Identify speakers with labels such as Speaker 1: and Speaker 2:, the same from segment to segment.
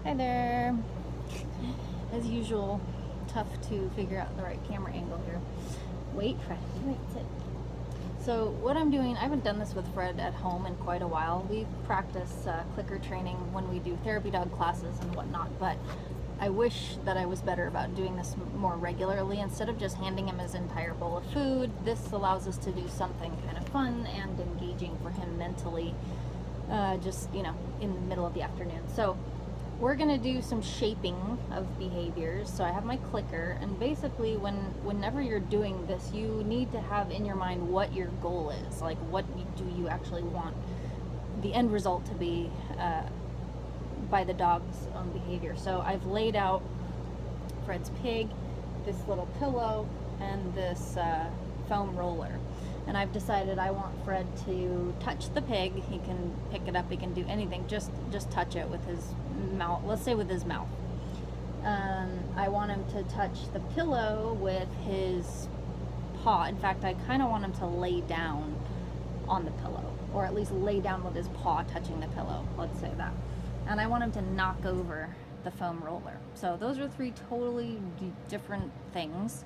Speaker 1: Hi there. As usual, tough to figure out the right camera angle here. Wait, Fred. Wait, sit. So what I'm doing, I haven't done this with Fred at home in quite a while. We practice clicker training when we do therapy dog classes and whatnot, but I wish that I was better about doing this more regularly. Instead of just handing him his entire bowl of food, this allows us to do something kind of fun and engaging for him mentally, just, in the middle of the afternoon. So we're gonna do some shaping of behaviors. So I have my clicker, and basically whenever you're doing this, you need to have in your mind what your goal is. Like, what do you actually want the end result to be by the dog's own behavior. So I've laid out Fred's pig, this little pillow, and this foam roller. And I've decided I want Fred to touch the pig. He can pick it up, he can do anything, just touch it with his mouth, let's say with his mouth. I want him to touch the pillow with his paw. In fact, I kind of want him to lay down on the pillow, or at least lay down with his paw touching the pillow, let's say that. And I want him to knock over the foam roller. So those are three totally different things.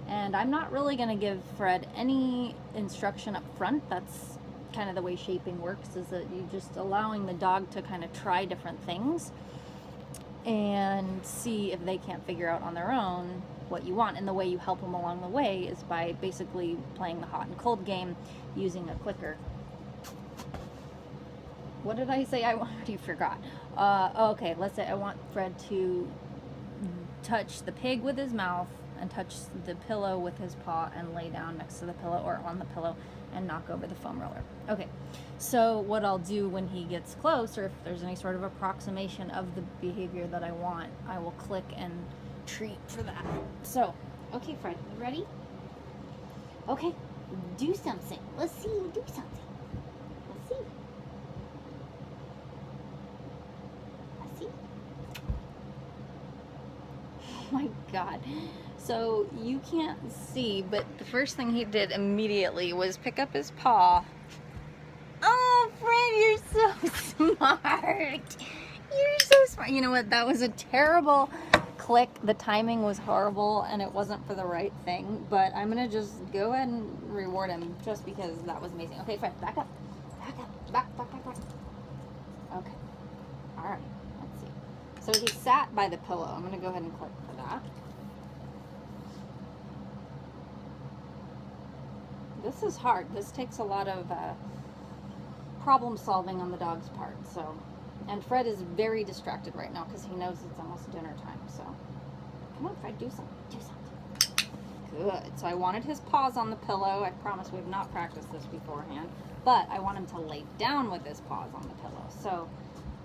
Speaker 1: And I'm not really going to give Fred any instruction up front. That's kind of the way shaping works, is that you're just allowing the dog to kind of try different things and see if they can't figure out on their own what you want. And the way you help them along the way is by basically playing the hot and cold game using a clicker. What did I say I wanted? You forgot. Okay, let's say I want Fred to touch the pig with his mouth and touch the pillow with his paw and lay down next to the pillow or on the pillow and knock over the foam roller. Okay, so what I'll do when he gets close, or if there's any sort of approximation of the behavior that I want, I will click and treat for that. So, okay, Fred, you ready? Okay, do something. Let's see you do something. Let's see. Let's see. Oh my God. So you can't see, but the first thing he did immediately was pick up his paw. Oh, Fred, you're so smart. You're so smart. You know what? That was a terrible click. The timing was horrible, and it wasn't for the right thing. But I'm going to just go ahead and reward him just because that was amazing. Okay, Fred, back up. Back up. Back. Okay. All right. Let's see. So he sat by the pillow. I'm going to go ahead and click for that. This is hard. This takes a lot of problem solving on the dog's part. So, and Fred is very distracted right now because he knows it's almost dinner time. So, come on, Fred, do something. Do something. Good. So I wanted his paws on the pillow. I promise we've not practiced this beforehand, but I want him to lay down with his paws on the pillow. So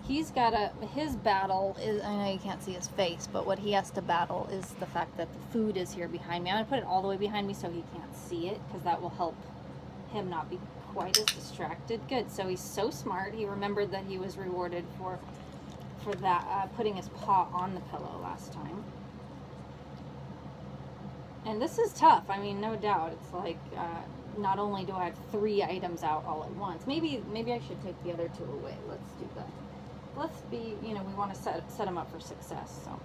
Speaker 1: he's got his battle is, I know you can't see his face, but what he has to battle is the fact that the food is here behind me. I'm going to put it all the way behind me so he can't see it, because that will help him not be quite as distracted. Good. So he's so smart. He remembered that he was rewarded for that, putting his paw on the pillow last time. And this is tough. I mean, no doubt. It's like, not only do I have 3 items out all at once. Maybe I should take the other 2 away. Let's do that. Let's be, we want to set him up for success. So,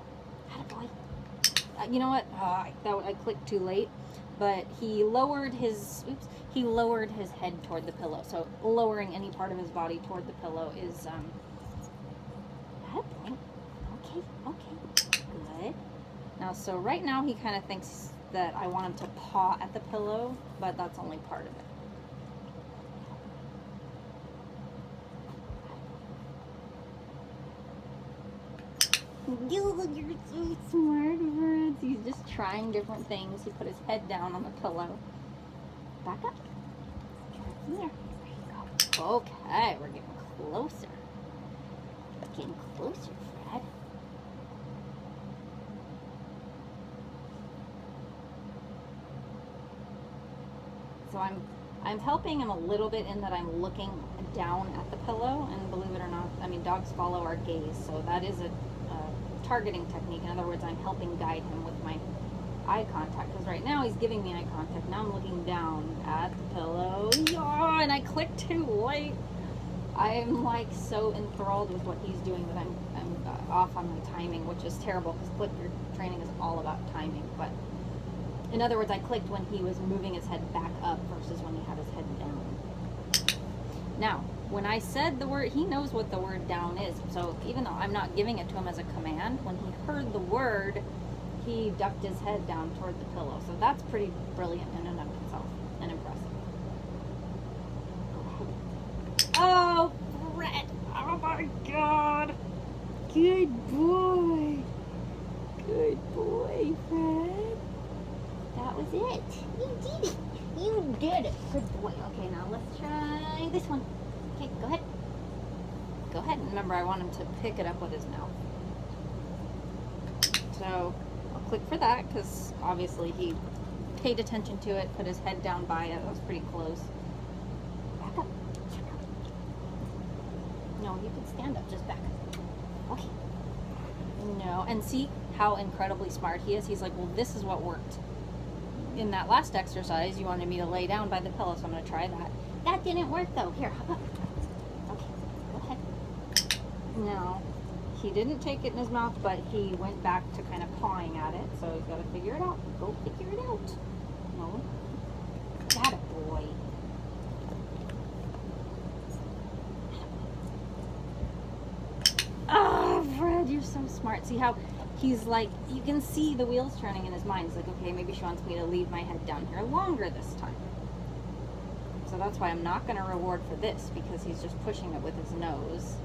Speaker 1: attaboy. You know what? I clicked too late, but he lowered his head toward the pillow. So lowering any part of his body toward the pillow is attaboy. Okay, good. Now, so right now he kind of thinks that I want him to paw at the pillow, but that's only part of it. You're so smart, Fred. He's just trying different things. He put his head down on the pillow. Back up. There you go. Okay, we're getting closer. Getting closer, Fred. So I'm helping him a little bit in that I'm looking down at the pillow, and believe it or not, I mean, dogs follow our gaze, so that is a targeting technique. In other words, I'm helping guide him with my eye contact, because right now he's giving me eye contact. Now I'm looking down at the pillow. Oh, and I clicked too late. I'm like so enthralled with what he's doing that I'm off on my timing, which is terrible because clicker training is all about timing. But in other words, I clicked when he was moving his head back up versus when he had his head down. Now, when I said the word, he knows what the word down is. So even though I'm not giving it to him as a command, when he heard the word, he ducked his head down toward the pillow. So that's pretty brilliant in and of itself and impressive. Oh, Fred! Oh my God! Good boy! Good boy, Fred! That was it. You did it. You did it. Good boy. Okay, now let's try this one. Okay, go ahead. Go ahead. And remember, I want him to pick it up with his mouth. So I'll click for that because obviously he paid attention to it, put his head down by it. That was pretty close. Back up. No, you can stand up. Just back up. Okay. No, and see how incredibly smart he is? He's like, well, this is what worked. In that last exercise, you wanted me to lay down by the pillow, so I'm going to try that. That didn't work, though. Here, hop up. Okay, go ahead. No, he didn't take it in his mouth, but he went back to kind of pawing at it, so he's got to figure it out. Go figure it out. No. That a boy. Oh, Fred, you're so smart. See how he's like, you can see the wheels turning in his mind. He's like, okay, maybe she wants me to leave my head down here longer this time. So that's why I'm not going to reward for this, because he's just pushing it with his nose.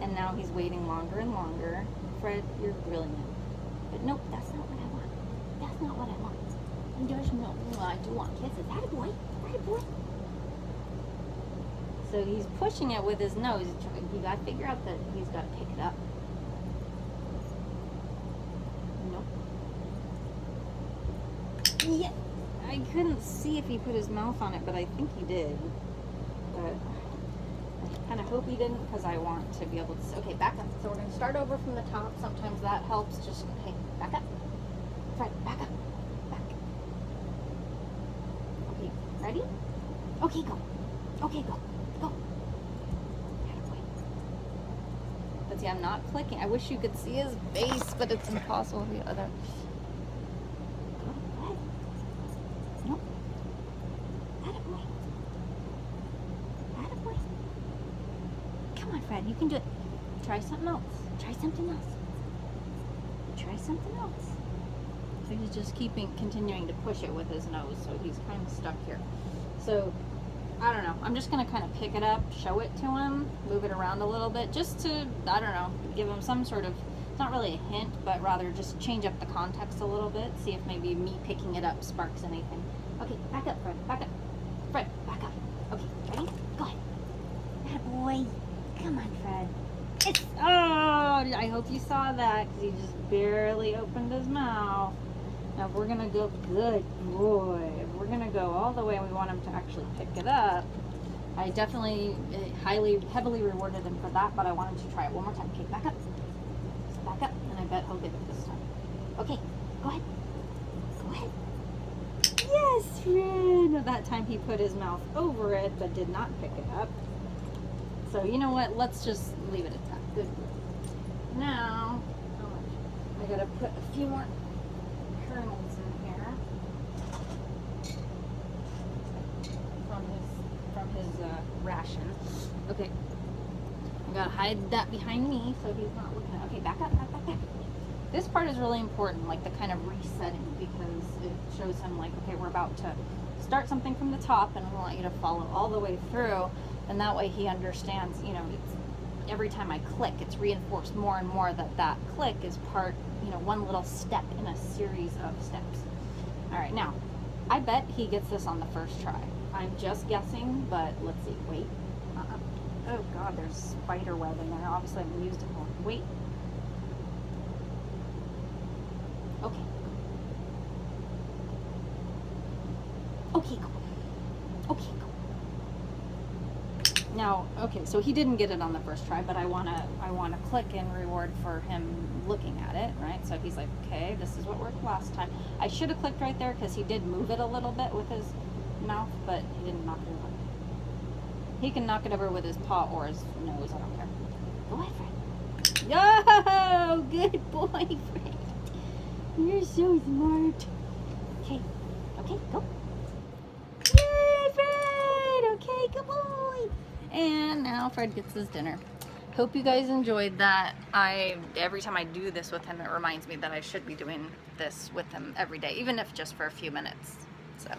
Speaker 1: And now he's waiting longer and longer. Fred, you're brilliant. But nope, that's not what I want. That's not what I want. And Josh, no, I do want kisses. That a boy. That a boy. So he's pushing it with his nose. You got to figure out that he's got to pick it up. Nope. Yeah, I couldn't see if he put his mouth on it, but I think he did. But I kind of hope he didn't, because I want to be able to see. Okay, back up. So we're going to start over from the top. Sometimes that helps. Just, hey, back up. Fred, back up. Back. Okay, ready? Okay, go. Okay, go. Go. But see, I'm not clicking. I wish you could see his face, but it's impossible. The other. Go ahead. Nope. Attaboy. Attaboy. Come on, Fred. You can do it. Try something else. Try something else. Try something else. So he's just continuing to push it with his nose, so he's kind of stuck here. So I don't know. I'm just going to kind of pick it up, show it to him, move it around a little bit, just to, I don't know, give him some sort of, it's not really a hint, but rather just change up the context a little bit, see if maybe me picking it up sparks anything. Okay, back up, Fred, back up. Fred, back up. Okay, ready? Go ahead. Attaboy. Come on, Fred. It's, oh, I hope you saw that, because he just barely opened his mouth. Now, if we're going to go, good boy, if we're going to go all the way and we want him to actually pick it up, I definitely heavily rewarded him for that, but I wanted to try it one more time. Okay, back up. Back up, and I bet he'll get it this time. Okay, go ahead. Go ahead. Yes, Fred! That time he put his mouth over it, but did not pick it up. So, you know what? Let's just leave it at that. Good. Now, I gotta put a few more kernels in here from his ration. Okay, I gotta hide that behind me so he's not looking at. Okay, back up, back, back, back. This part is really important, like the kind of resetting, because it shows him like, okay, we're about to start something from the top, and we want you to follow all the way through, and that way he understands. You know, it's, every time I click, it's reinforced more and more that that click is part, you know, one little step in a series of steps. All right, now, I bet he gets this on the first try. I'm just guessing, but let's see. Wait. Oh, God, there's spider web in there. Obviously, I haven't used it more. Wait. Okay. Okay, go. Okay, go. Now, okay, so he didn't get it on the first try, but I wanna click in reward for him looking at it, right? So he's like, okay, this is what worked last time. I should have clicked right there because he did move it a little bit with his mouth, but he didn't knock it over. He can knock it over with his paw or his nose. I don't care. Go ahead, Fred. Good boy, Fred. You're so smart. Okay, okay, go. Yay, Fred! Okay, good boy. And now Fred gets his dinner. Hope you guys enjoyed that. Every time I do this with him, it reminds me that I should be doing this with him every day, even if just for a few minutes. So.